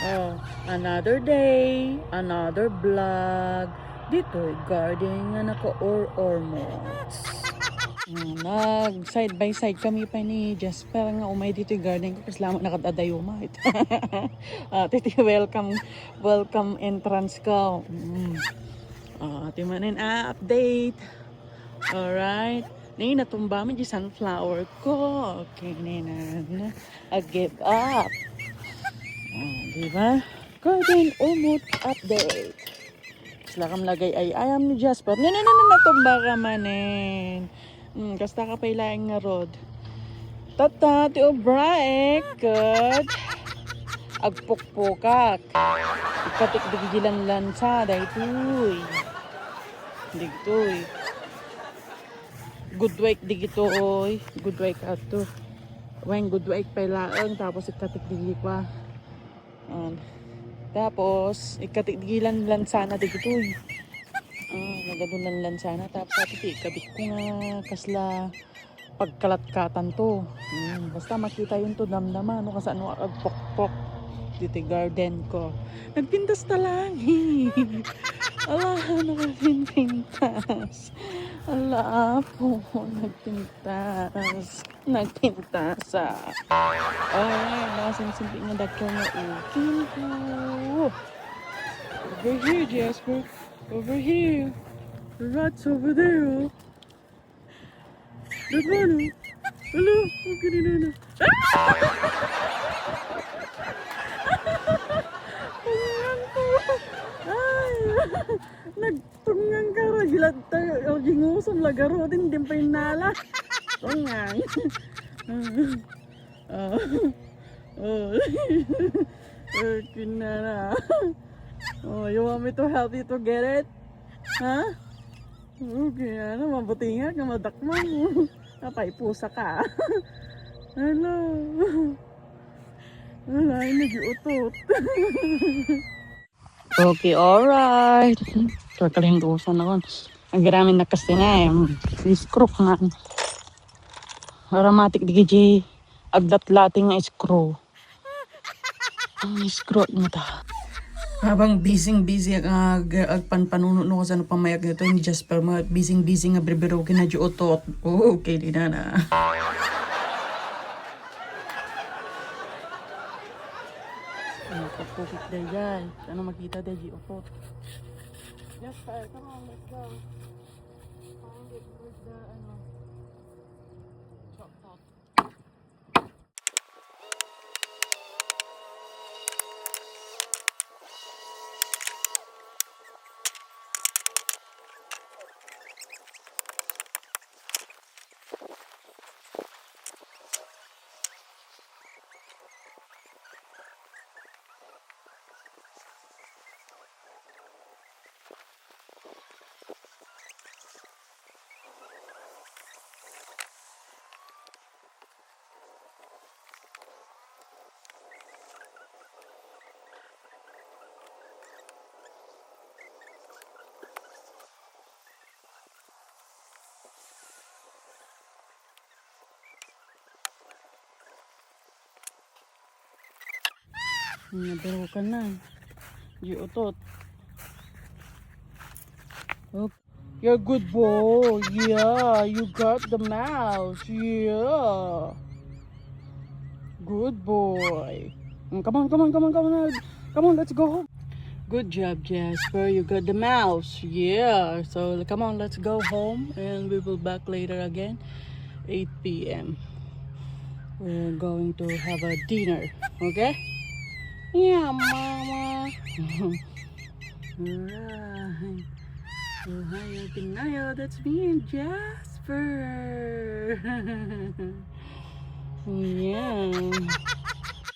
Oh, another day, another vlog. Dito, gardening nga naka-or mo. Nag side by side kami pa ni Jasper nga umay dito yung garden ko kasi lamang nakadadayuma. Titi, welcome entrance ko. Timanin update. Alright. Ni natumba mi di sunflower ko. Okay, nina. I give up. Diba? Garden umot update. Sila kam lagay ay ayam ni Jasper. Natumba ka manin. Kasta ka pa ilaing nga road. Tata, ti obraek. Good. Agpukpukak. Ikatik digilan lansa. Dahitoy. Digtoy. Good week digitoy. Good week ato. When good week pa ilaang. Tapos ikatik digi pa. Tapos ikatik digilan lansa na digitoy. Nagadunan lang sana. Tapos ati kabit ko nga kasla pagkalatkatan to. Basta makita yun to damdama. Ano kasi ano agpokpok dito garden ko. Nagpintas na lang. Ala, nagpintas. Ala po, nagpintas. Nagpintas. Alright, nakasimsimpi nga dakyo nga ukin ko. Over here, Jasper. Over here. The rat's over there. Look on him. Hello. Look at him. Nagtungang ka ra. Gilat tayo. Gingusom lagaro din. Din pa yung nala. Tungang. Kinara. Oh, you want me to help you to get it? Ha? Okay, ano, mabuti nga, madakman mo. Napaipusa ka. Hello. Wala, nag-iutot. Okay, alright. Kakalindusan ako. Ang gramin na kasi na eh. Screw nga. Aromatic di agdat-lating nga screw. Ang screw mo ta. Habang busy agpanpanuno ko sa ano pamayag nito ni Jasper, busy nga berbero kinadyo otot. Oh, okay din na. Pagpupit day yan. Ano makita day otot. Jasper, come on, let's go. Where's the chop top? Nabiro ka na. Utot. Okay. You're a good boy. Yeah, you got the mouse. Yeah. Good boy. Come on. Come on, let's go home. Good job, Jasper. You got the mouse. Yeah. So, come on, let's go home. And we will back later again. 8 p.m. We're going to have a dinner. Okay? Yeah, mama. Alright. Oh, hi, Pinayo. That's me and Jasper. Yeah.